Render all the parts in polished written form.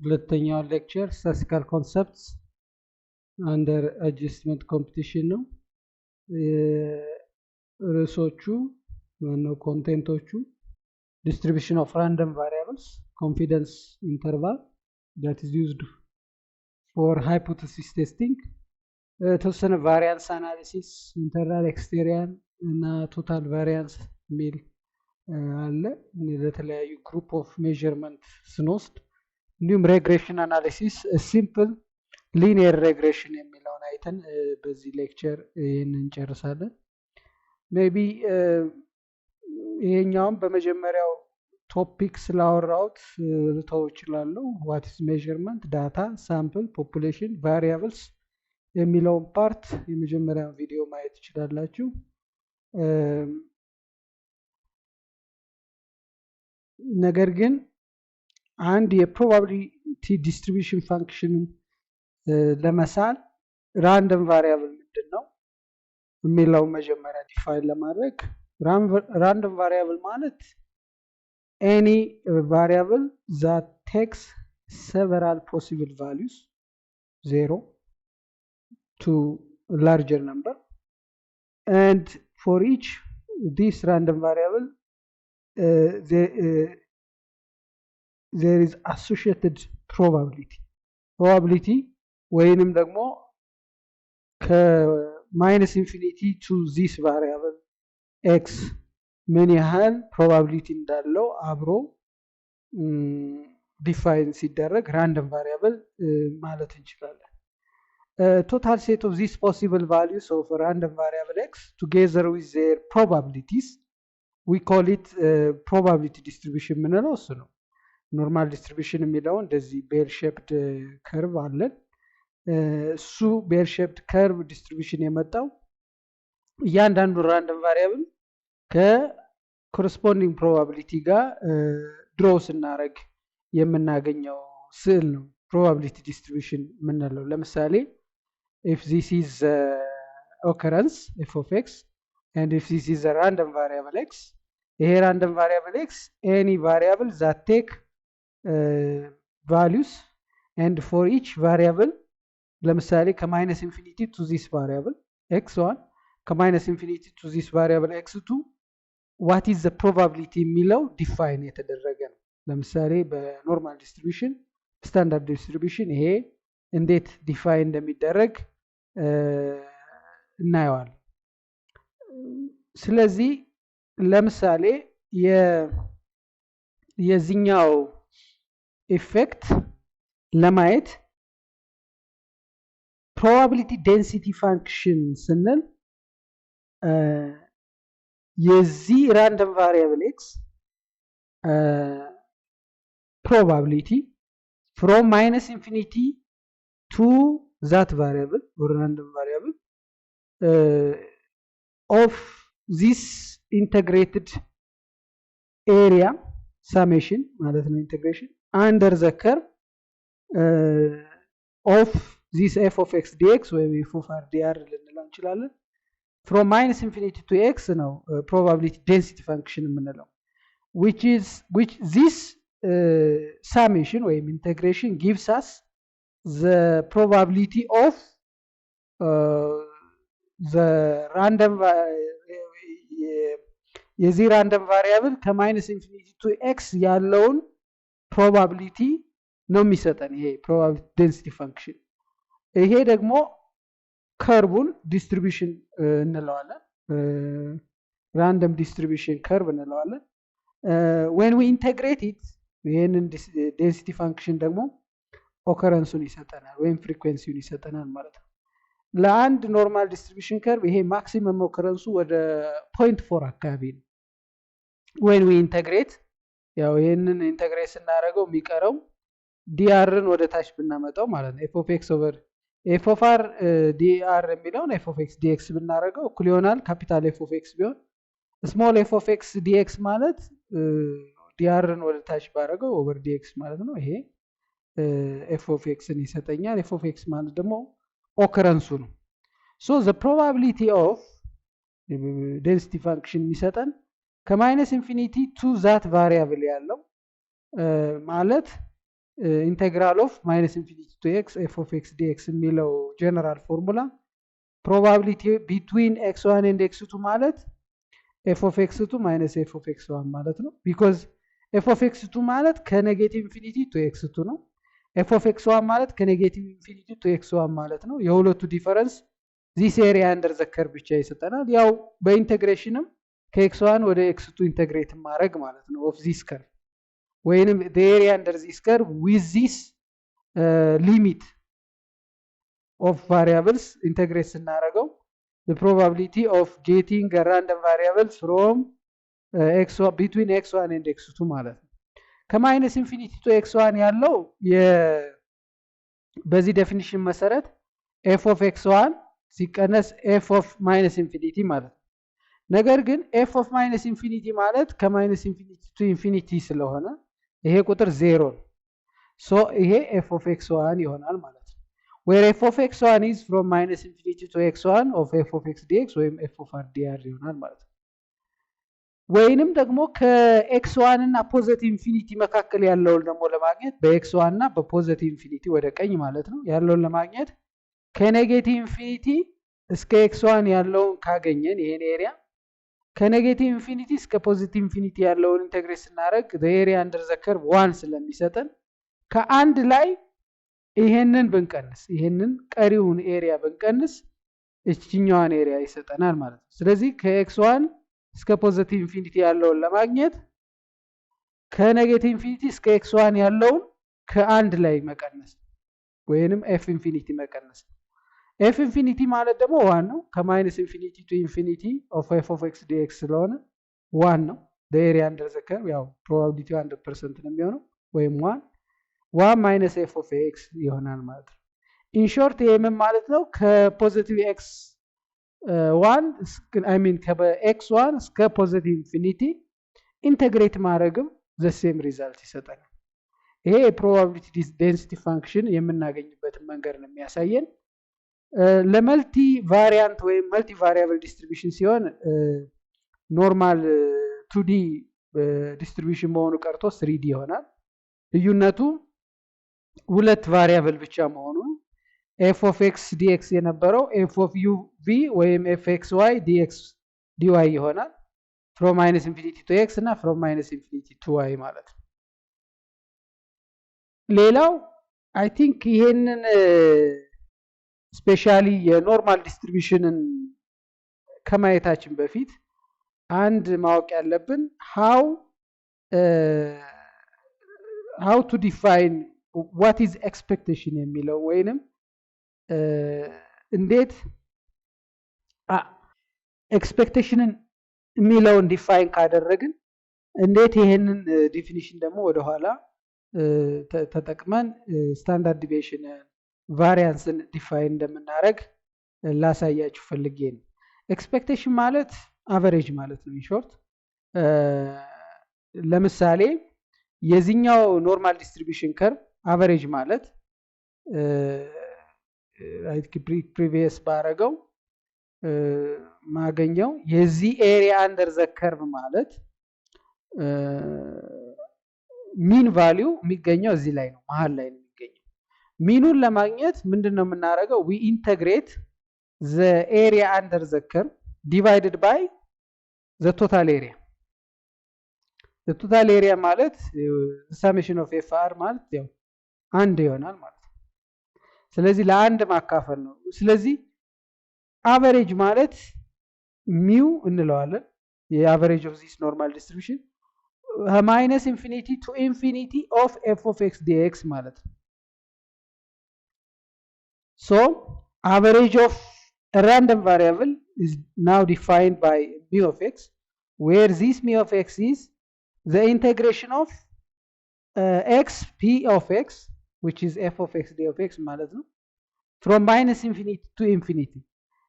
የሁለተኛው ሌክቸር Statistical Concepts under Adjustment Competition ነው። ርዕሶቹ ማነው ኮንቴንቶቹ distribution of random variables, confidence interval that is used for hypothesis testing, የተወሰነ variance analysis, internal exterior እና total variance ሚል አለ ለተለያዩ ግሩፕ ኦፍ ሜዠርመንት ስንወስድ እንዲሁም ሬግሬሽን አናሊሲስ ሲምፕል ሊኒየር ሬግሬሽን የሚለውን አይተን በዚህ ሌክቸር ይሄንን እንጨርሳለን። ሜቢ ይሄኛውም በመጀመሪያው ቶፒክ ስላወራሁት ልተው እችላለሁ። ዋት ኢዝ ሜዠርመንት፣ ዳታ፣ ሳምፕል፣ ፖፑሌሽን፣ ቫሪያብልስ የሚለውን ፓርት የመጀመሪያው ቪዲዮ ማየት ትችላላችሁ። ነገር ግን አንድ የፕሮባቢሊቲ ዲስትሪቢዩሽን ፋንክሽን ለመሳል ራንደም ቫሪያብል ምንድን ነው የሚለው መጀመሪያ ዲፋይን ለማድረግ ራንደም ቫሪያብል ማለት ኤኒ ቫሪያብል that takes several possible values 0 to a larger number and for each this random variable there is associated probability ወይንም ደግሞ ከማይነስ ኢንፊኒቲ ቱ ዚስ ቫሪያብል ኤክስ ምን ያህል ፕሮባቢሊቲ እንዳለው አብሮ ዲፋይን ሲደረግ ራንደም ቫሪያብል ማለት እንችላለን። total set of these possible values of random variable x together with their probabilities we call it probability distribution ምንለው እሱ ነው። ኖርማል ዲስትሪቢዩሽን የሚለው እንደዚህ ቤል ሼፕድ ከርቭ አለን። እሱ ቤል ሼፕድ ከርቭ ዲስትሪቢዩሽን የመጣው እያንዳንዱ ራንደም ቫሪያብል ከኮረስፖንዲንግ ፕሮባቢሊቲ ጋር ድሮው ስናደርግ የምናገኘው ስዕል ነው ፕሮባቢሊቲ ዲስትሪቢዩሽን የምንለው። ለምሳሌ if this is occurrence f of x and if this is a random variable x, ይሄ random variable x any variable that take values and for each variable ለምሳሌ ከማይነስ ኢንፊኒቲ ቱ ዚስ ቫሪያብል x1 ከማይነስ ኢንፊኒቲ ቱ ዚስ ቫሪያብል x2 what is the probability የሚለው ዲፋይን የተደረገ ነው። ለምሳሌ በኖርማል ዲስትሪቢዩሽን ስታንዳርድ ዲስትሪቢዩሽን ይሄ እንዴት ዲፋይን እንደሚደረግ እናየዋለን። ስለዚህ ለምሳሌ የዚህኛው ኢፌክት ለማየት ፕሮባቢሊቲ ዴንሲቲ ፋንክሽን ስንል የዚህ ራንደም ቫሪያብል ኤክስ ፕሮባቢሊቲ from minus infinity to that variable or random variable of this integrated area summation ማለት ነው integration under the curve of this f of x dx ወይም f of r dr ልንለው እንችላለን። from minus infinity to x ነው probability density function የምንለው which this summation or integration gives us the probability of the random የዚህ random variable ከማይነስ ኢንፊኒቲ ቱ ኤክስ ያለውን ፕሮባቢሊቲ ነው የሚሰጠን ይሄ ፕሮባቢሊቲ ዴንሲቲ ፋንክሽን። ይሄ ደግሞ ከርቡን ዲስትሪቢዩሽን እንለዋለን፣ ራንደም ዲስትሪቢዩሽን ከርቭ እንለዋለን። when we integrate it ይሄንን ዴንሲቲ ፋንክሽን ደግሞ ኦከረንሱን ይሰጠናል ወይም ፍሪኩዌንሲውን ይሰጠናል ማለት ነው። ለአንድ ኖርማል ዲስትሪቢዩሽን ከርቭ ይሄ ማክሲመም ኦከረንሱ ወደ 0.4 አካባቢ ነው። when we integrate ያው ይሄንን ኢንተግሬት ስናደርገው የሚቀረው ዲአርን ወደ ታች ብናመጣው ማለት ነው f of x over f of r dr የሚለውን f of x dx ብናደርገው እኩል ይሆናል ካፒታል f of x ቢሆን ስሞል f of x dx ማለት ዲአርን ወደ ታች ባደረገው ኦቨር dx ማለት ነው። ይሄ f of x ን ይሰጠኛል። f of x ማለት ደግሞ ኦከረንሱ ነው። so the probability of density function የሚሰጠን ከማይነስ ኢንፊኒቲ ቱ ዛት ቫሪያብል ያለው ማለት ኢንቴግራል ኦፍ ማይነስ ኢንፊኒቲ ቱ ኤክስ ኤፍ ኦፍ ኤክስ ዲኤክስ የሚለው ጀነራል ፎርሙላ ፕሮባቢሊቲ ቢትዊን ኤክስ ዋን ኤንድ ኤክስ ቱ ማለት ኤፍ ኦፍ ኤክስ ቱ ማይነስ ኤፍ ኦፍ ኤክስ ዋን ማለት ነው። ቢኮዝ ኤፍ ኦፍ ኤክስ ቱ ማለት ከኔጌቲቭ ኢንፊኒቲ ቱ ኤክስ ቱ ነው። ኤፍ ኦፍ ኤክስ ዋን ማለት ከኔጌቲቭ ኢንፊኒቲ ቱ ኤክስ ዋን ማለት ነው። የሁለቱ ዲፈረንስ ዚስ ኤሪያ አንደር ዘ ከርቭ ብቻ ይሰጠናል። ያው በኢንቴግሬሽንም ከኤክስ ዋን ወደ ኤክስ ቱ ኢንቴግሬት ማድረግ ማለት ነው ኦፍ ዚስ ከርቭ ወይንም the area under this curve with this limit of variables integrate ስናደርገው the probability of getting a random variable from x1 between x1 and x2 ማለት ነው። ከማይነስ ኢንፊኒቲ ቱ x1 ያለው በዚህ ዴፊኒሽን መሰረት f of x1 ሲቀነስ f of minus infinity ማለት ነው። ነገር ግን f of minus infinity ማለት ከማይነስ ኢንፊኒቲ ቱ ኢንፊኒቲ ስለሆነ ይሄ ቁጥር 0 ነው። ሶ ይሄ f of x1 ይሆናል ማለት ነው። where f of x1 is from minus infinity to x1 of f of x dx ወይም f of r dr ይሆናል ማለት ነው። ወይንም ደግሞ ከx1 እና ፖዚቲቭ ኢንፊኒቲ መካከል ያለውን ደግሞ ለማግኘት በx1 እና በፖዚቲቭ ኢንፊኒቲ ወደ ቀኝ ማለት ነው ያለውን ለማግኘት ከኔጌቲቭ ኢንፊኒቲ እስከ x1 ያለውን ካገኘን ይሄን ኤሪያ ከኔጌቲቭ ኢንፊኒቲ እስከ ፖዚቲቭ ኢንፊኒቲ ያለውን ኢንተግሬት ስናደርግ the area under the curve 1 ስለሚሰጠን ከአንድ ላይ ይሄንን ብንቀንስ ይሄንን ቀሪውን ኤሪያ ብንቀንስ እችኛዋን ኤሪያ ይሰጠናል ማለት ነው። ስለዚህ ከx1 እስከ ፖዚቲቭ ኢንፊኒቲ ያለውን ለማግኘት ከኔጌቲቭ ኢንፊኒቲ እስከ x1 ያለውን ከአንድ ላይ መቀነስ ወይንም f ኢንፊኒቲ መቀነስ። f ኢንፊኒቲ ማለት ደግሞ 1 ነው። ከማይነስ ኢንፊኒቲ ቱ ኢንፊኒቲ ኦፍ f of x dx ስለሆነ 1 ነው። the area under the curve ያው probability 100% ነው የሚሆነው ወይም 1 minus f of x ይሆናል ማለት ነው። in short ይሄ ምን ማለት ነው? ከፖዚቲቭ x 1 I mean ከx1 እስከ ፖዚቲቭ ኢንፊኒቲ ኢንተግሬት ማድረግም the same result ይሰጠናል። ይሄ የፕሮባቢሊቲ ዴንሲቲ ፋንክሽን የምናገኝበትን መንገድ ነው የሚያሳየን። ለመልቲ ቫሪያንት ወይም መልቲ ቫሪያብል ዲስትሪቢዩሽን ሲሆን ኖርማል 2D ዲስትሪቢዩሽን መሆኑ ቀርቶ 3D ይሆናል። ልዩነቱ ሁለት ቫሪያብል ብቻ መሆኑ f of x dx የነበረው f of u v ወይም f x y dx dy ይሆናል from minus infinity to x እና from minus infinity to y ማለት ነው። ሌላው I think ይሄንን ስፔሻሊ የኖርማል ዲስትሪቢዩሽንን ከማየታችን በፊት አንድ ማወቅ ያለብን how to define what is expectation የሚለው ወይንም እንዴት ኤክስፔክቴሽንን የሚለውን ዲፋይን ካደረግን እንዴት ይሄንን ዲፊኒሽን ደግሞ ወደኋላ ተጠቅመን ስታንዳርድ ዲቪዬሽን ቫሪያንስን ዲፋይን እንደምናደርግ ላሳያችሁ ፈልጌ ነው። ኤክስፔክቴሽን ማለት አቨሬጅ ማለት ነው። ኢንሾርት ለምሳሌ የዚህኛው ኖርማል ዲስትሪቢዩሽን ከርቭ አቨሬጅ ማለት ፕሪቪየስ ባረገው ማገኘው የዚህ ኤሪያ አንደር ዘ ከርቭ ማለት ሚን ቫልዩ የሚገኘው እዚህ ላይ ነው፣ መሀል ላይ ነው የሚገኘው። ሚኑን ለማግኘት ምንድነው የምናደርገው? ዊ ኢንተግሬት ዘ ኤሪያ አንደር ዘ ከርቭ ዲቫይድድ ባይ ዘ ቶታል ኤሪያ። ዘ ቶታል ኤሪያ ማለት ሰሜሽን ኦፍ ኤፍ አር ማለት ያው አንድ ይሆናል ማለት ነው። ስለዚህ ለአንድ ማካፈል ነው። ስለዚህ አቨሬጅ ማለት ሚው እንለዋለን። የአቨሬጅ ኦፍ ዚስ ኖርማል ዲስትሪቢዩሽን ማይነስ ኢንፊኒቲ ቱ ኢንፊኒቲ ኦፍ ኤፍ ኦፍ ኤክስ ዲኤክስ ማለት ነው። ሶ አቨሬጅ ኦፍ a random variable is now defined by mu of x, where this mu of x is the integration of x p of x, which is f of x d of x ማለት ነው, from minus infinity to infinity.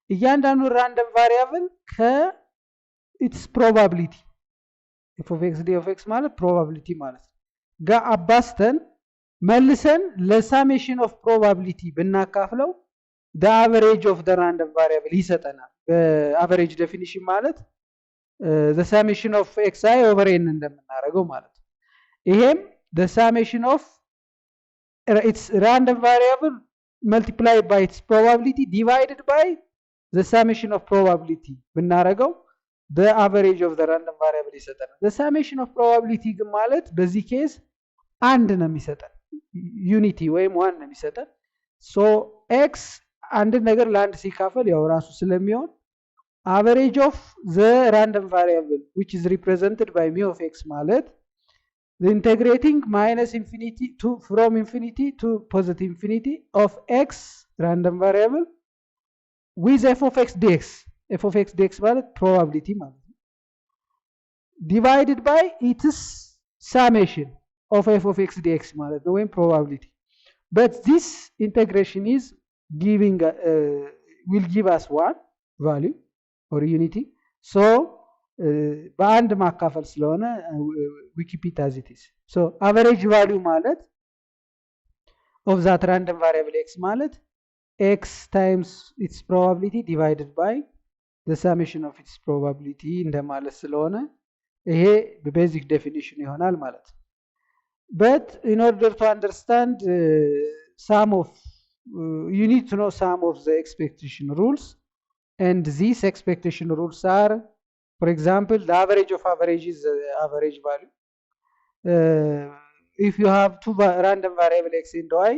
እያንዳንዱ ራንደም ቫሪያብል ከኢትስ ፕሮባቢሊቲ f of x d of x ማለት ፕሮባቢሊቲ ማለት ነው ጋር አባስተን መልሰን ለሳሜሽን ኦፍ ፕሮባቢሊቲ ብናካፍለው the average of the random variable ይሰጠናል። በአቨሬጅ ዴፊኒሽን ማለት the summation of xi over n እንደምናደርገው ማለት ነው። ይሄም the summation of its random variable multiplied by its probability divided by the summation of probability ብናረገው the average of the random variable ይሰጠናል። the summation of probability ግን ማለት በዚህ ኬዝ አንድ ነው የሚሰጠን ዩኒቲ ወይም ዋን ነው የሚሰጠን። ሶ ኤክስ አንድ ነገር ለአንድ ሲካፈል ያው ራሱ ስለሚሆን average of the random variable which is represented by mu of x ማለት the integrating minus infinity to from infinity to positive infinity of x random variable with f of x dx f of x dx ማለት probability ማለት ነው divided by its summation of f of x dx ማለት ነው ወይም probability but this integration is giving will give us one value or unity so በአንድ ማካፈል ስለሆነ we keep it as it is so average value ማለት of that random variable x ማለት x times its probability divided by the summation of its probability እንደማለት ስለሆነ ይሄ basic definition ይሆናል ማለት but in order to understand some of you need to know some of the expectation rules and these expectation rules are for example the average of average is the average value if you have two random variable x and y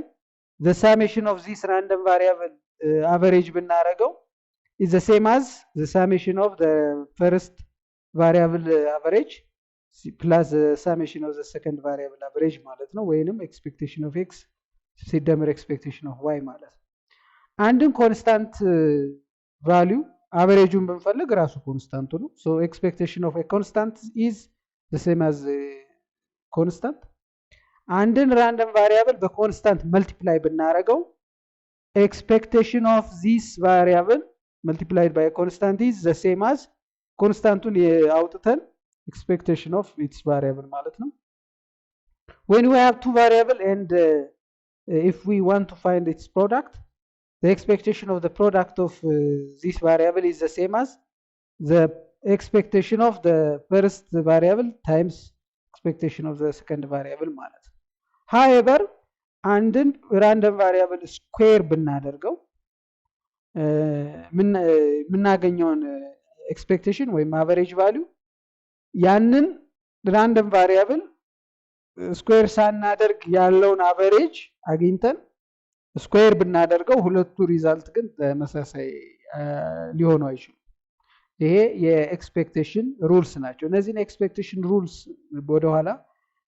the summation of this random variable average ብናረገው is the same as the summation of the first variable average plus the summation of the second variable average ማለት ነው ወይንም expectation of x ሲደመር expectation of y ማለት ነው አንድን ኮንስታንት value አቨሬጁን ብንፈልግ ራሱ ኮንስታንቱ ነው so expectation of a constant is the same as constant አንድን ራንደም ቫሪያብል በኮንስታንት መልቲፕላይ ብናረገው expectation of this variable multiplied by a constant is the same as ኮንስታንቱን አውጥተን expectation of its variable ማለት ነው when we have two variable and if we want to find its product the expectation of the product of this variable is the same as the expectation of the first variable times expectation of the second variable ማለት however አንድን random variable square ብናደርገው ምናገኘውን expectation ወይም average value ያንን random variable square ሳናደርግ ያለውን average አግኝተን ስኩዌር ብናደርገው ሁለቱ ሪዛልት ግን ተመሳሳይ ሊሆኑ አይችሉም ይሄ የኤክስፔክቴሽን ሩልስ ናቸው እነዚህን ኤክስፔክቴሽን ሩልስ ወደ ኋላ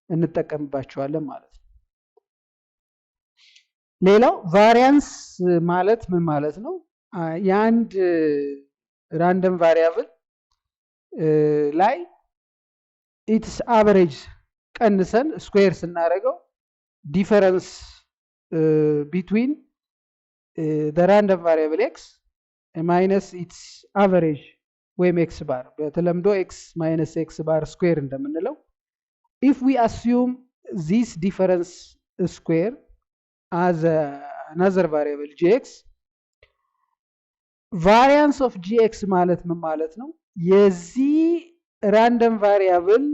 እንጠቀምባቸዋለን ማለት ነው ሌላው ቫሪያንስ ማለት ምን ማለት ነው የአንድ ራንደም ቫሪያብል ላይ ኢትስ አቨሬጅ ቀንሰን ስኩዌር ስናደርገው ዲፈረንስ between the random variable x minus its average ወይም x bar በተለምዶ x minus x bar square እንደምንለው if we assume this difference square as another variable gx variance of gx ማለት ምን ማለት ነው የዚህ random variable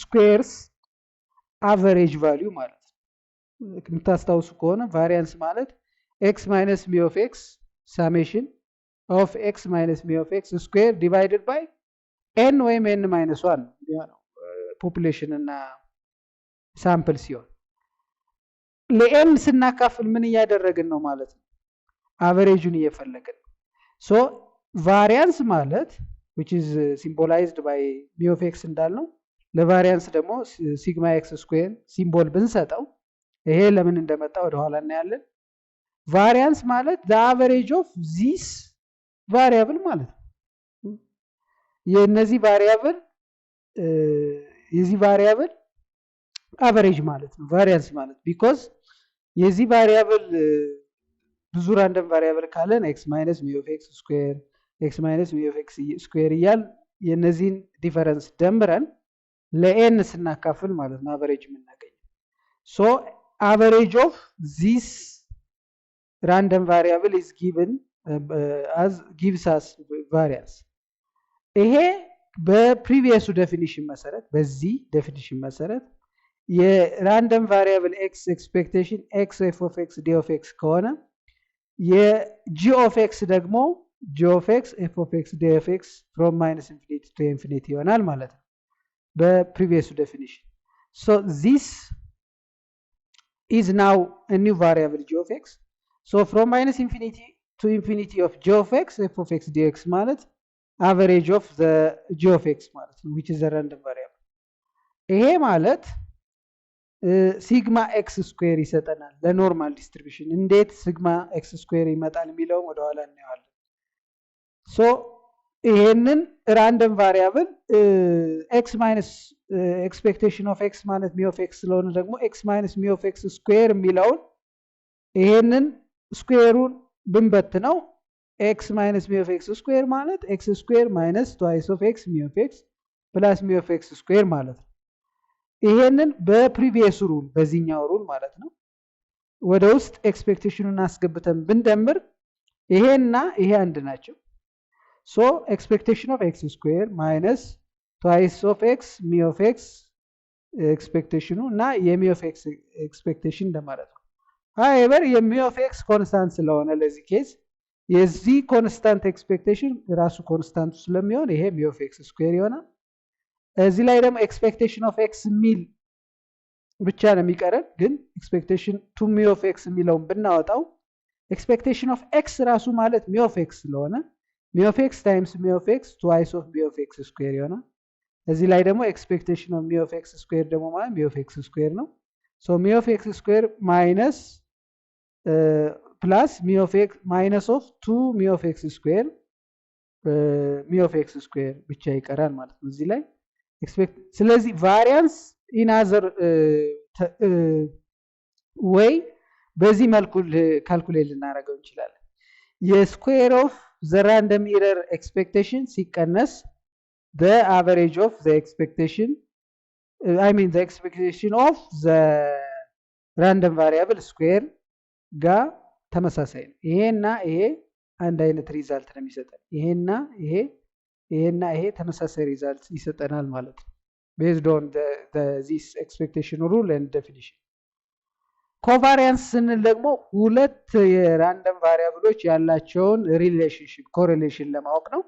squares average value ማለት ምታስታውሱ ከሆነ ቫሪያንስ ማለት x minus mu of x summation of x minus mu of x square divided by n ወይም n minus 1 ነው ፖፑሌሽን እና ሳምፕል ሲሆን ለn ስናካፍል ምን እያደረግን ነው ማለት ነው አቨሬጁን እየፈለግን ሶ ቫሪያንስ ማለት which is symbolized by mu of x እንዳልነው ለቫሪያንስ ደግሞ ሲግማ x ስኩዌር ሲምቦል ብንሰጠው ይሄ ለምን እንደመጣ ወደ ኋላ እናያለን ቫሪያንስ ማለት the average of this variable ማለት ነው የነዚህ ቫሪያብል የዚህ ቫሪያብል አቨሬጅ ማለት ነው ቫሪያንስ ማለት because የዚህ ቫሪያብል ብዙ ራንደም ቫሪያብል ካለን x minus mu of x square x minus mu of x square እያል የነዚህን ዲፈረንስ ደምረን ለn ስናካፍል ማለት ነው አቨሬጅ የምናገኘው so average of this random variable is given as gives us variance ይሄ በፕሪቪየሱ ዴፊኒሽን መሰረት በዚህ ዴፊኒሽን መሰረት የራንደም ቫሪያብል ኤክስ ኤክስፔክቴሽን ኤክስ ኤፍ ኦፍ ኤክስ ዲ ኦፍ ኤክስ ከሆነ የጂ ኦፍ ኤክስ ደግሞ ጂ ኦፍ ኤክስ ኤፍ ኦፍ ኤክስ ዲ ኦፍ ኤክስ ፍሮም ማይነስ ኢንፊኒቲ ቱ ኢንፊኒቲ ይሆናል ማለት ነው በፕሪቪየሱ ዴፊኒሽን። ሶ ዚስ is now a new variable g of x. So from minus infinity to infinity of g of x f of x dx ማለት average of the g of x ማለት ነው which is a random variable። ይሄ ማለት ሲግማ ኤክስ ስኩዌር ይሰጠናል ለኖርማል ዲስትሪቢዩሽን። እንዴት ሲግማ ኤክስ ስኩዌር ይመጣል የሚለውን ወደ ኋላ እናየዋለን። ሶ ይሄንን ራንደም ቫሪያብል ኤክስ ማይነስ ኤክስፔክቴሽን ኦፍ ኤክስ ማለት ሚ ኦፍ ኤክስ ስለሆነ ደግሞ ኤክስ ማይነስ ሚ ኦፍ ኤክስ ስኩዌር የሚለውን ይሄንን ስኩዌሩን ብንበት ነው ኤክስ ማይነስ ሚ ኦፍ ኤክስ ስኩዌር ማለት ኤክስ ስኩዌር ማይነስ ትዋይስ ኦፍ ኤክስ ሚ ኦፍ ኤክስ ፕላስ ሚ ኦፍ ኤክስ ስኩዌር ማለት ነው። ይሄንን በፕሪቪየስ ሩል በዚህኛው ሩል ማለት ነው ወደ ውስጥ ኤክስፔክቴሽኑን አስገብተን ብንደምር ይሄና ይሄ አንድ ናቸው። ሶ ኤክስፔክቴሽን ኦፍ ኤክስ ስኩዌር ማይነስ ትዋይስ ኦፍ ኤክስ ሚ ኦፍ ኤክስ ኤክስፔክቴሽኑ እና የሚ ኦፍ ኤክስ ኤክስፔክቴሽን እንደማለት ነው። ሃይቨር የሚ ኦፍ ኤክስ ኮንስታንት ስለሆነ ለዚህ ኬዝ የዚህ ኮንስታንት ኤክስፔክቴሽን ራሱ ኮንስታንቱ ስለሚሆን ይሄ ሚ ኦፍ ኤክስ ስኩዌር ይሆናል። እዚህ ላይ ደግሞ ኤክስፔክቴሽን ኦፍ ኤክስ ሚል ብቻ ነው የሚቀረን። ግን ኤክስፔክቴሽን ቱ ሚ ኦፍ ኤክስ የሚለውን ብናወጣው ኤክስፔክቴሽን ኦፍ ኤክስ ራሱ ማለት ሚ ኦፍ ኤክስ ስለሆነ ሚ ኦፍ ኤክስ ታይምስ ሚ ኦፍ ኤክስ ትዋይስ ኦፍ ሚ ኦፍ ኤክስ ስኩዌር ይሆናል። እዚህ ላይ ደግሞ ኤክስፔክቴሽን ኦፍ ሚ ኦፍ ኤክስ ስኩዌር ደግሞ ማለት ሚ ኦፍ ኤክስ ስኩዌር ነው። ሶ ሚ ኦፍ ኤክስ ስኩዌር ማይነስ ፕላስ ሚ ኦፍ ኤክስ ማይነስ ኦፍ ቱ ሚ ኦፍ ኤክስ ስኩዌር ሚ ኦፍ ኤክስ ስኩዌር ብቻ ይቀራል ማለት ነው እዚህ ላይ ኤክስፔክት። ስለዚህ ቫሪያንስ ኢን አዘር ወይ በዚህ መልኩ ካልኩሌት ልናደርገው እንችላለን። የስኩዌር ኦፍ ዘ ራንደም ኢረር ኤክስፔክቴሽን ሲቀነስ the average of the expectation the expectation of the random variable square ጋር ተመሳሳይ ነው። ይሄና ይሄ አንድ አይነት ሪዛልት ነው የሚሰጠን። ይሄና ይሄ ተመሳሳይ ሪዛልት ይሰጠናል ማለት ነው based on this expectation rule and definition። ኮቫሪያንስ ስንል ደግሞ ሁለት የራንደም ቫሪያብሎች ያላቸውን ሪሌሽንሺፕ ኮሪሌሽን ለማወቅ ነው።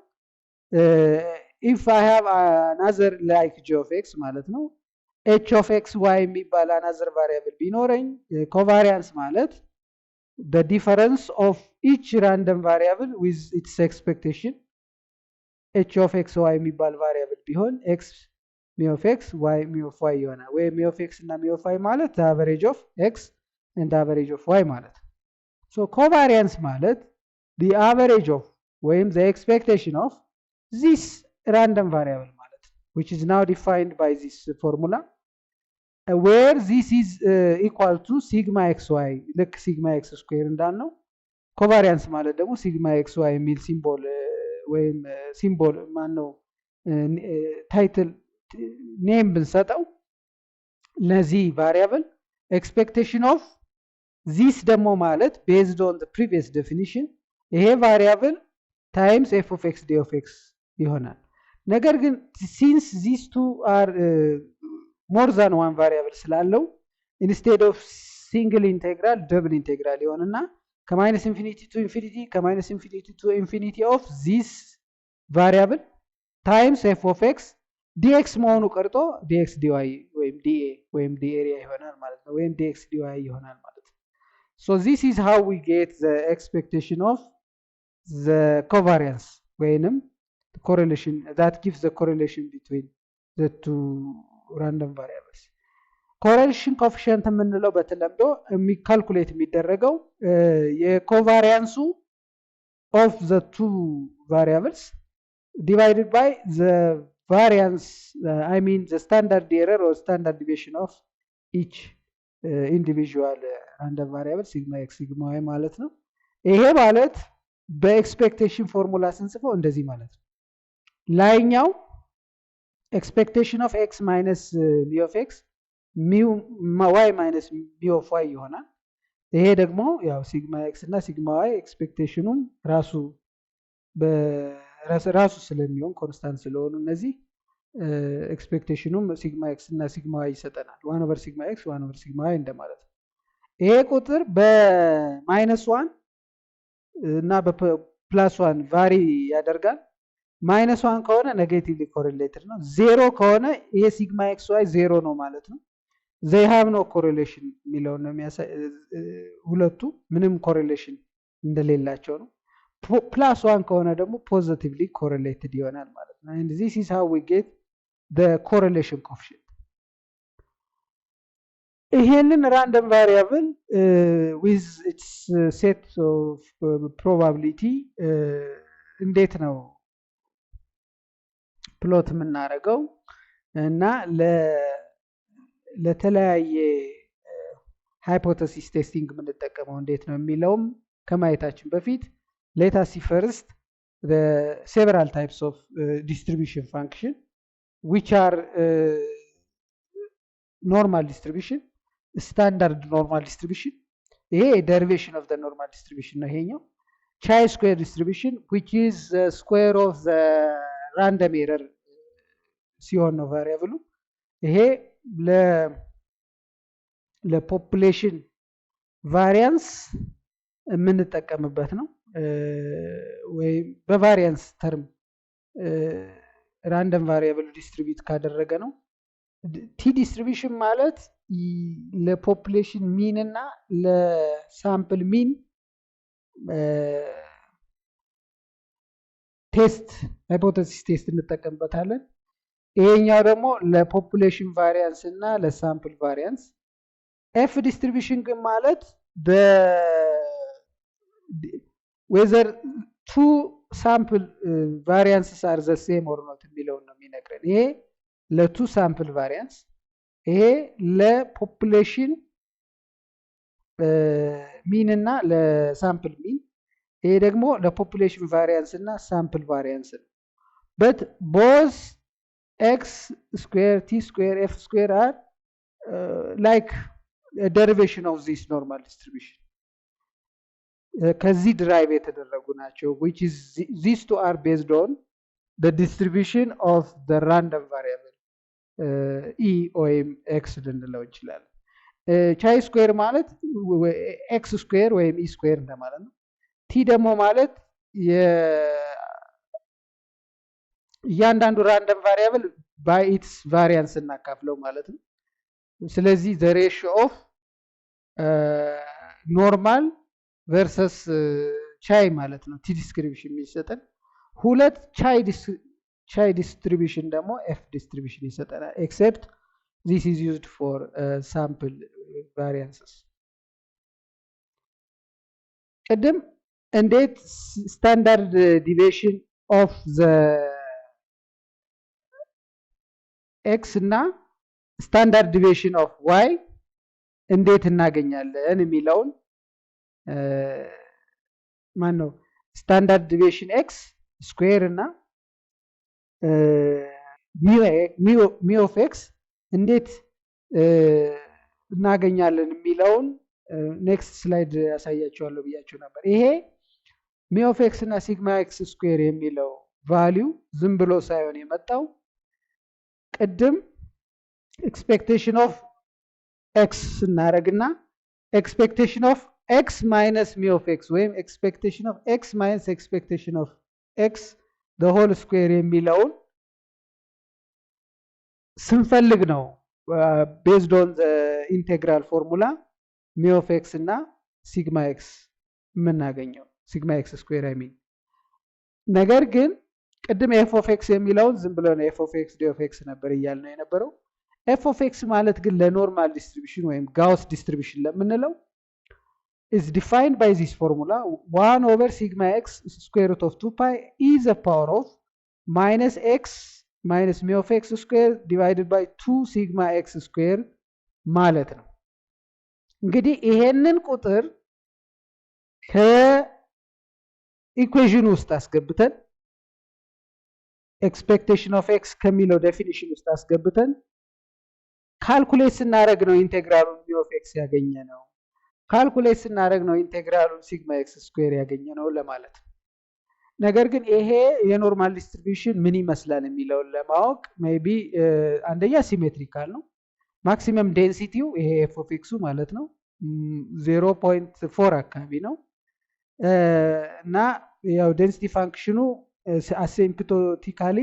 if I have another like g of x ማለት ነው h of x y የሚባል another variable ቢኖረኝ ኮቫሪያንስ ማለት the difference of each random variable with its expectation h of x y የሚባል variable ቢሆን x mi of x y mi of y ይሆናል። ወይ mi of x እና mi of y ማለት the average of x and the average of y ማለት ነው። so covariance ማለት the average of ወይም the expectation of this random variable ማለት which is now defined by this formula where this is equal to sigma xy ልክ sigma x square እንዳልነው ኮቫሪያንስ ማለት ደግሞ sigma xy የሚል ሲምቦል ወይም ሲምቦል ማነው ታይትል ኔም ብንሰጠው ለዚህ ቫሪያብል ኤክስፔክቴሽን ኦፍ this ደግሞ ማለት based on the previous definition ይሄ ቫሪያብል ታይምስ f of x d of x ይሆናል። ነገር ግን since these two are more than one variable ስላለው instead of single integral double integral ይሆንና ከማይነስ ኢንፊኒቲ ቱ ኢንፊኒቲ ከማይነስ ኢንፊኒቲ ቱ ኢንፊኒቲ ኦፍ this variable times f of x dx መሆኑ ቀርቶ dx dy ወይም dA ወይም d area ይሆናል ማለት ነው ወይም dx dy ይሆናል ማለት ነው። so this is how we get the expectation of the covariance ወይንም correlation that gives the correlation between the two random variables። correlation coefficient የምንለው በተለምዶ የሚካልኩሌት የሚደረገው የኮቫሪያንሱ of the two variables divided by the variance the standard error or standard deviation of each individual random variable sigma x sigma y ማለት ነው። ይሄ ማለት በኤክስፔክቴሽን ፎርሙላ ስንጽፈው እንደዚህ ማለት ነው። ላይኛው ኤክስፔክቴሽን ኦፍ x ማይነስ mi of x y ማይነስ mi of y ይሆናል። ይሄ ደግሞ ያው ሲግማ x እና ሲግማ y ኤክስፔክቴሽኑን ራሱ ራሱ ስለሚሆን ኮንስታንት ስለሆኑ እነዚህ ኤክስፔክቴሽኑም ሲግማ ኤክስ እና ሲግማ ዋይ ይሰጠናል። 1 ኦቨር ሲግማ ኤክስ 1 ኦቨር ሲግማ ዋይ እንደማለት ነው። ይሄ ቁጥር በ-1 እና በ+1 ቫሪ ያደርጋል። -1 ከሆነ ኔጌቲቭሊ ኮሪሌትድ ነው። 0 ከሆነ ይሄ ሲግማ ኤክስ ዋይ 0 ነው ማለት ነው። ዘይ ሃቭ ኖ ኮሪሌሽን የሚለውን ነው የሚያሳይ። ሁለቱ ምንም ኮሪሌሽን እንደሌላቸው ነው። +1 ከሆነ ደግሞ ፖዚቲቭሊ ኮሪሌትድ ይሆናል ማለት ነው። and this is how we get the correlation coefficient. ይሄንን ራንደም ቫሪያብል with its set of probability እንዴት ነው ፕሎት የምናደርገው እና ለተለያየ ሃይፖቴሲስ ቴስቲንግ የምንጠቀመው እንዴት ነው የሚለውም ከማየታችን በፊት let us see first the several types of distribution function which are normal distribution, standard normal distribution, ይሄ derivation of the normal distribution ነው ይሄኛው። chi-square distribution which is the square of the random error ሲሆን ነው ቫሪያብሉ። ይሄ ለፖፑሌሽን ቫሪያንስ የምንጠቀምበት ነው። ወይም በቫሪያንስ ተርም ራንደም ቫሪያብል ዲስትሪቢዩት ካደረገ ነው። ቲ ዲስትሪቢዩሽን ማለት ለፖፑሌሽን ሚን እና ለሳምፕል ሚን ቴስት ሃይፖቴሲስ ቴስት እንጠቀምበታለን። ይሄኛው ደግሞ ለፖፑሌሽን ቫሪያንስ እና ለሳምፕል ቫሪያንስ። ኤፍ ዲስትሪቢዩሽን ግን ማለት whether two sample variances are the same or not የሚለውን ነው የሚነግረን። ይሄ ለቱ ሳምፕል ቫሪያንስ፣ ይሄ ለፖፑሌሽን ሚን እና ለሳምፕል ሚን፣ ይሄ ደግሞ ለፖፑሌሽን ቫሪያንስ እና ሳምፕል ቫሪያንስ ነው። but both x square t square f square are like a derivation of this normal distribution. ከዚህ ድራይቭ የተደረጉ ናቸው which is these two are based on the distribution of the random variable e ወይም x ልንለው እንችላለን። ቻይ ስኩዌር ማለት x ስኩዌር ወይም e ስኩዌር እንደማለት ነው። t ደግሞ ማለት እያንዳንዱ ራንደም ቫሪያብል by its variance እናካፍለው ማለት ነው። ስለዚህ the ratio of normal versus ቻይ ማለት ነው ቲ ዲስትሪቢዩሽን የሚሰጠን። ሁለት ቻይ ዲስትሪቢዩሽን ደግሞ ኤፍ ዲስትሪቢዩሽን ይሰጠናል except this is used for sample variances። ቅድም እንዴት ስታንዳርድ ዲቪዬሽን ኦፍ ዘ ኤክስ እና ስታንዳርድ ዲቪዬሽን ኦፍ ዋይ እንዴት እናገኛለን የሚለውን ማን ነው ስታንዳርድ ዲቪዬሽን ኤክስ ስኩዌር እና ሚ ኦፍ ኤክስ እንዴት እናገኛለን የሚለውን ኔክስት ስላይድ ያሳያቸዋለሁ ብያቸው ነበር። ይሄ ሚ ኦፍ ኤክስ እና ሲግማ ኤክስ ስኩዌር የሚለው ቫሊዩ ዝም ብሎ ሳይሆን የመጣው ቅድም ኤክስፔክቴሽን ኦፍ ኤክስ ስናደርግና ኤክስፔክቴሽን ኦፍ ኤክስ ማይነስ ሚ ኦፍ ኤክስ ወይም ኤክስፔክቴሽን ኦፍ ኤክስ ማይነስ ኤክስፔክቴሽን ኦፍ ኤክስ ዘ ሆል ስኩዌር የሚለውን ስንፈልግ ነው ቤዝድ ኦን ዘ ኢንቴግራል ፎርሙላ ሚ ኦፍ ኤክስ እና ሲግማ ኤክስ የምናገኘው ሲግማ ኤክስ ስኩዌር አይ ሚን። ነገር ግን ቅድም ኤፍ ኦፍ ኤክስ የሚለውን ዝም ብሎ ነው ኤፍ ኦፍ ኤክስ ዲ ኦፍ ኤክስ ነበር እያልነው የነበረው። ኤፍ ኦፍ ኤክስ ማለት ግን ለኖርማል ዲስትሪቢዩሽን ወይም ጋውስ ዲስትሪቢዩሽን ለምንለው is defined by this formula 1 over sigma x square root of 2 pi e the power of minus x minus mu of x square divided by 2 sigma x square ማለት ነው። እንግዲህ ይሄንን ቁጥር ከኢኩዌሽን ውስጥ አስገብተን ኤክስፔክቴሽን ኦፍ ኤክስ ከሚለው ዴፊኒሽን ውስጥ አስገብተን ካልኩሌት ስናደርግ ነው ኢንቴግራሉን mu of x ያገኘ ነው። ካልኩሌት ስናደርግ ነው ኢንቴግራሉን ሲግማ ኤክስ ስኩዌር ያገኘ ነው ለማለት ነው። ነገር ግን ይሄ የኖርማል ዲስትሪቢዩሽን ምን ይመስላል የሚለውን ለማወቅ ሜቢ አንደኛ ሲሜትሪካል ነው። ማክሲመም ዴንሲቲው ይሄ ኤፍ ኦፍ ኤክሱ ማለት ነው 0.4 አካባቢ ነው እና ያው ዴንሲቲ ፋንክሽኑ አሲምፕቶቲካሊ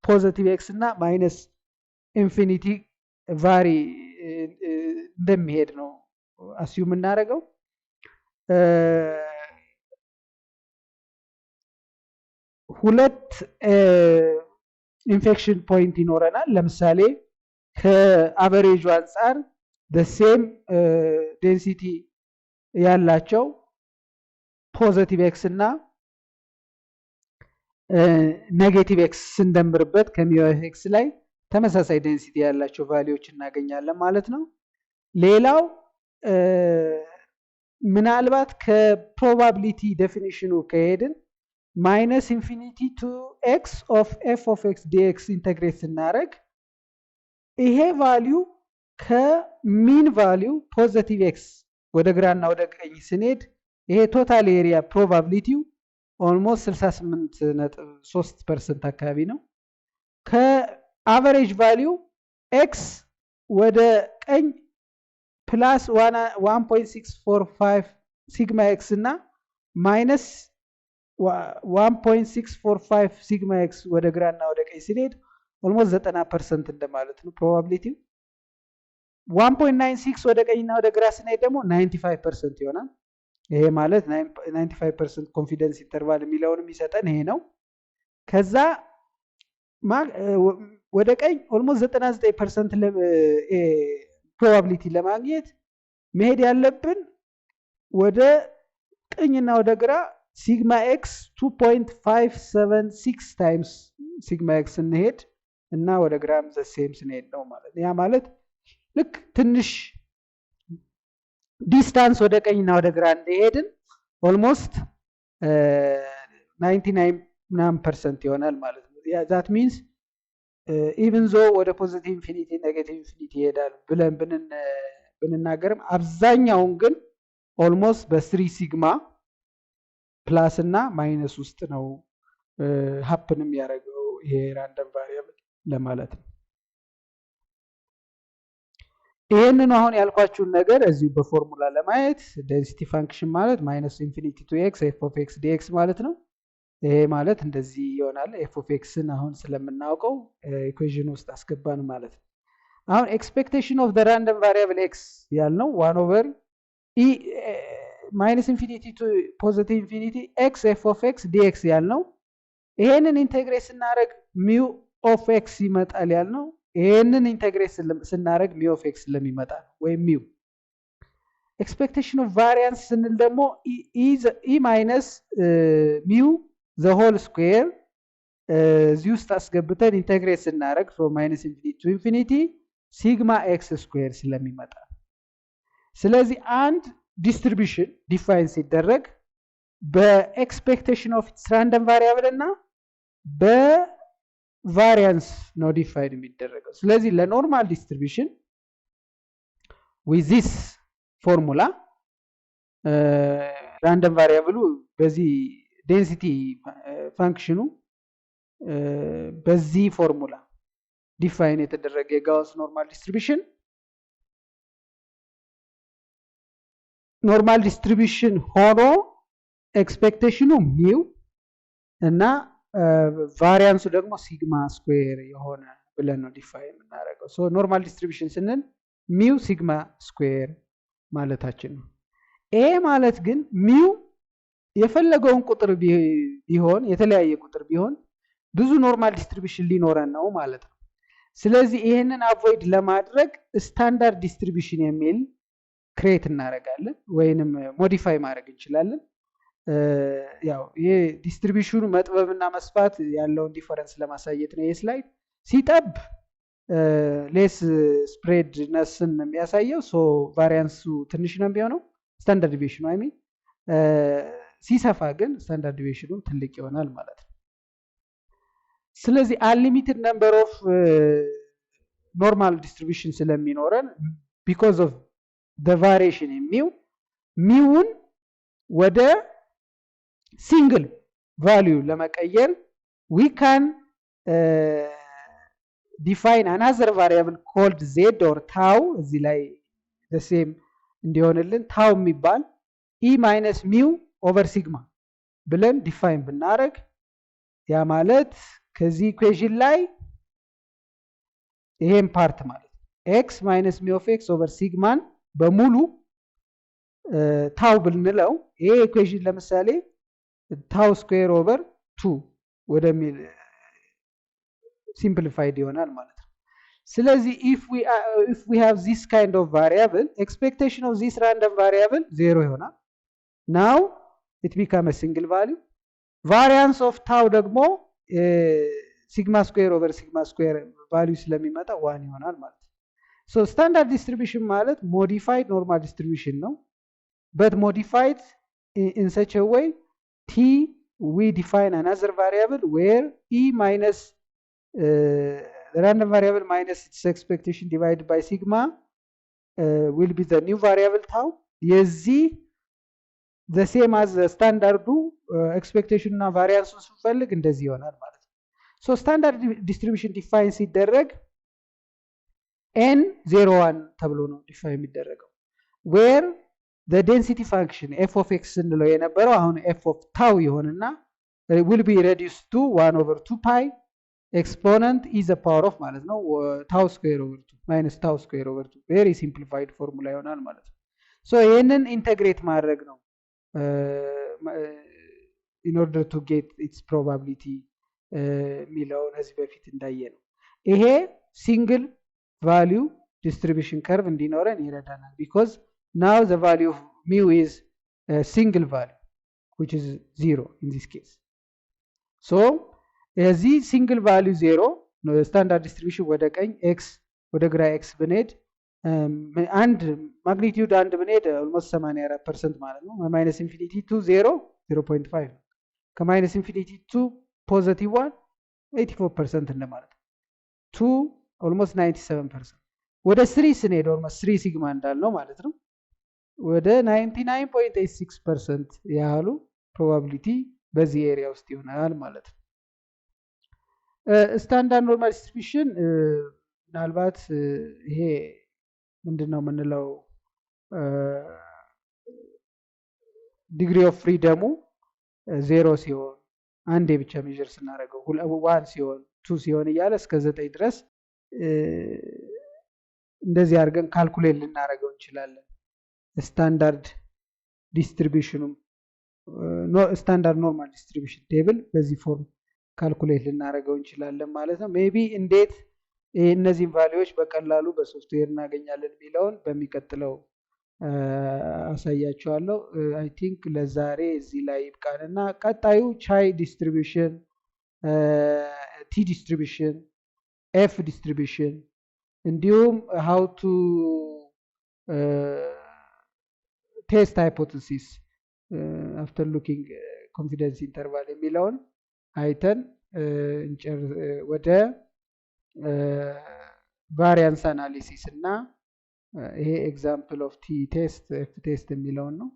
ፖዚቲቭ ኤክስ እና ማይነስ ኢንፊኒቲ ቫሪ እንደሚሄድ ነው አስዩም የምናደርገው። ሁለት ኢንፌክሽን ፖይንት ይኖረናል። ለምሳሌ ከአቨሬጁ አንጻር ሴም ዴንሲቲ ያላቸው ፖዚቲቭ ኤክስ እና ኔጌቲቭ ኤክስ ስንደምርበት ከሚው ኤክስ ላይ ተመሳሳይ ዴንሲቲ ያላቸው ቫሊዎች እናገኛለን ማለት ነው። ሌላው ምናልባት ከፕሮባቢሊቲ ዴፊኒሽኑ ከሄድን ማይነስ ኢንፊኒቲ ቱ ኤክስ ኦፍ ኤፍ ኦፍ ኤክስ ዲኤክስ ኢንተግሬት ስናደርግ ይሄ ቫሊዩ ከሚን ቫሊዩ ፖዚቲቭ ኤክስ ወደ ግራና ወደ ቀኝ ስንሄድ ይሄ ቶታል ኤሪያ ፕሮባቢሊቲው ኦልሞስት 68.3% አካባቢ ነው። ከአቨሬጅ ቫሊዩ ኤክስ ወደ ቀኝ ፕላስ 1.645 ሲግማ ኤክስ እና ማይነስ 1.645 ሲግማ ኤክስ ወደ ግራና ወደ ቀኝ ሲሄድ ኦልሞስት 90% እንደማለት ነው ፕሮባቢሊቲው። 1.96 ወደ ቀኝና ወደ ግራ ስንሄድ ደግሞ 95% ይሆናል። ይሄ ማለት 95% ኮንፊደንስ ኢንተርቫል የሚለውን የሚሰጠን ይሄ ነው። ከዛ ወደ ቀኝ ኦልሞስት 99% ፕሮባቢሊቲ ለማግኘት መሄድ ያለብን ወደ ቀኝና ወደ ግራ ሲግማ ኤክስ 2.576 ታይምስ ሲግማ ኤክስ እንሄድ እና ወደ ግራም ዘሴም ስንሄድ ነው ማለት ነው። ያ ማለት ልክ ትንሽ ዲስታንስ ወደ ቀኝና ወደ ግራ እንደሄድን ኦልሞስት 99% ይሆናል ማለት ነው። ዛት ሚንስ ኢቭን ዞ ወደ ፖዚቲቭ ኢንፊኒቲ ኔጌቲቭ ኢንፊኒቲ ይሄዳል ብለን ብንናገርም አብዛኛውን ግን ኦልሞስት በ3 ሲግማ ፕላስ እና ማይነስ ውስጥ ነው ሀፕን የሚያደርገው ይሄ ራንደም ቫሪያብል ለማለት ነው። ይሄንን አሁን ያልኳችሁን ነገር እዚሁ በፎርሙላ ለማየት ዴንሲቲ ፋንክሽን ማለት ማይነስ ኢንፊኒቲ ቱ ኤክስ ኤፍ ኦፍ ኤክስ ዲኤክስ ማለት ነው። ይሄ ማለት እንደዚህ ይሆናል። ኤፍ ኦፍ ኤክስን አሁን ስለምናውቀው ኢኩዌሽን ውስጥ አስገባን ማለት ነው። አሁን ኤክስፔክቴሽን ኦፍ ዘ ራንደም ቫሪያብል ኤክስ ያልነው 1 ኦቨር ኢ ማይነስ ኢንፊኒቲ ቱ ፖዚቲቭ ኢንፊኒቲ ኤክስ ኤፍ ኦፍ ኤክስ ዲኤክስ ያልነው ይሄንን ኢንቴግሬት ስናደርግ ሚው ኦፍ ኤክስ ይመጣል ያልነው ይሄንን ኢንቴግሬት ስናደርግ ሚው ኦፍ ኤክስ ስለሚመጣ ነው ወይም ሚው። ኤክስፔክቴሽን ኦፍ ቫሪያንስ ስንል ደግሞ ኢ ማይነስ ሚው ዘ ሆል ስኩዌር እዚህ ውስጥ አስገብተን ኢንቴግሬት ስናደርግ ፍሮም ማይነስ ኢንፊኒቲ ቱ ኢንፊኒቲ ሲግማ ኤክስ ስኩዌር ስለሚመጣ። ስለዚህ አንድ ዲስትሪቢዩሽን ዲፋይን ሲደረግ በኤክስፔክቴሽን ኦፍ ራንደም ቫሪያብል እና በቫሪያንስ ነው ዲፋይን የሚደረገው። ስለዚህ ለኖርማል ዲስትሪቢዩሽን ዊዝ ዚስ ፎርሙላ ራንደም ቫሪያብሉ በዚህ ዴንሲቲ ፋንክሽኑ በዚህ ፎርሙላ ዲፋይን የተደረገ የጋውስ ኖርማል ዲስትሪቢዩሽን ኖርማል ዲስትሪቢዩሽን ሆኖ ኤክስፔክቴሽኑ ሚው እና ቫሪያንሱ ደግሞ ሲግማ ስኩዌር የሆነ ብለን ነው ዲፋይን የምናደርገው። ሶ ኖርማል ዲስትሪቢዩሽን ስንል ሚው ሲግማ ስኩዌር ማለታችን ነው። ይሄ ማለት ግን ሚው የፈለገውን ቁጥር ቢሆን የተለያየ ቁጥር ቢሆን ብዙ ኖርማል ዲስትሪቢዩሽን ሊኖረን ነው ማለት ነው። ስለዚህ ይሄንን አቮይድ ለማድረግ ስታንዳርድ ዲስትሪቢዩሽን የሚል ክሬት እናደርጋለን ወይንም ሞዲፋይ ማድረግ እንችላለን። ያው ይሄ ዲስትሪቢዩሽኑ መጥበብና መስፋት ያለውን ዲፈረንስ ለማሳየት ነው። ይሄ ስላይድ ሲጠብ ሌስ ስፕሬድ ነስን የሚያሳየው ሶ ቫሪያንሱ ትንሽ ነው የሚሆነው ስታንዳርድ ዲቪዬሽኑ አይ ሚን ሲሰፋ ግን ስታንዳርድ ዲቪዬሽኑ ትልቅ ይሆናል ማለት ነው። ስለዚህ አንሊሚትድ ነምበር ኦፍ ኖርማል ዲስትሪቢዩሽን ስለሚኖረን ቢኮዝ ኦፍ ዘ ቫሪዬሽን ሚውን ወደ ሲንግል ቫልዩ ለመቀየር we can define another variable called z or tau እዚህ ላይ the same እንዲሆንልን tau የሚባል e minus mu over sigma ብለን ዲፋይን ብናደርግ ያ ማለት ከዚህ ኢኩዌሽን ላይ ይሄን ፓርት ማለት x minus mu of x over sigma በሙሉ ታው ብንለው ይሄ ኢኩዌሽን ለምሳሌ ታው ስኩዌር ኦቨር 2 ወደሚል simplified ይሆናል ማለት ነው። ስለዚህ if we have this kind of variable expectation of this random variable 0 ይሆናል። now it become a single value. variance of tau ደግሞ sigma square over sigma square value ስለሚመጣ 1 ይሆናል ማለት ነው። so standard distribution ማለት modified normal distribution ነው but modified in such a way t we define another variable where e minus the random variable minus its expectation divided by sigma will be the new variable tau. የዚህ the same as the standard expectation እና variance ስንፈልግ እንደዚህ ይሆናል ማለት ነው። so standard distribution define ሲደረግ n 01 ተብሎ ነው define የሚደረገው where the density function f of x እንለው የነበረው አሁን f of tau ይሆንና will be reduced to 1 over 2 pi exponent is the power of ማለት ነው tau square over 2 minus tau square over 2 very simplified formula ይሆናል ማለት ነው። so ይሄንን ኢንተግሬት ማድረግ ነው in order to get its probability ሚለውን እዚህ በፊት እንዳየ ነው። ይሄ single value distribution curve እንዲኖረን ይረዳናል because now the value of mu is a single value which is 0 in this case. so እዚህ single value 0 ነው standard distribution ወደ ቀኝ x ወደ ግራ x ብንሄድ አንድ ማግኒቲዩድ አንድ ብንሄድ almost 84% ማለት ነው minus infinity to 0 0.5 ከማይነስ ኢንፊኒቲ to positive 1 84% እንደማለት ነው 2 almost 97% ወደ 3 ስንሄድ almost 3 ሲግማ እንዳልነው ማለት ነው ወደ 99.86% ያህሉ ፕሮባቢሊቲ በዚህ ኤሪያ ውስጥ ይሆናል ማለት ነው። ስታንዳርድ ኖርማል ዲስትሪቢዩሽን ምናልባት ይሄ ምንድነው የምንለው ዲግሪ ኦፍ ፍሪደሙ 0 ሲሆን አንዴ ብቻ ሜጀር ስናደርገው 1 ሲሆን 2 ሲሆን እያለ እስከ 9 ድረስ እንደዚህ አድርገን ካልኩሌት ልናደርገው እንችላለን። ስታንዳርድ ዲስትሪቢዩሽኑ ስታንዳርድ ኖርማል ዲስትሪቢዩሽን ቴብል በዚህ ፎርም ካልኩሌት ልናደርገው እንችላለን ማለት ነው። ሜቢ እንዴት እነዚህን ቫልዩዎች በቀላሉ በሶፍትዌር እናገኛለን የሚለውን በሚቀጥለው አሳያችኋለሁ። አይ ቲንክ ለዛሬ እዚህ ላይ ይብቃንና ቀጣዩ ቻይ ዲስትሪቢዩሽን፣ ቲ ዲስትሪቢዩሽን፣ ኤፍ ዲስትሪቢዩሽን እንዲሁም ሃው ቱ ቴስት ሃይፖቴሲስ አፍተር ሉኪንግ ኮንፊደንስ ኢንተርቫል የሚለውን አይተን ወደ ቫሪያንስ አናሊሲስ እና ይሄ ኤግዛምፕል ኦፍ ቲ ቴስት ኤፍ ቴስት የሚለውን ነው።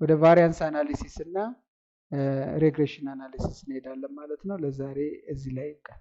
ወደ ቫሪያንስ አናሊሲስ እና ሬግሬሽን አናሊሲስ እንሄዳለን ማለት ነው። ለዛሬ እዚህ ላይ ይብቃል።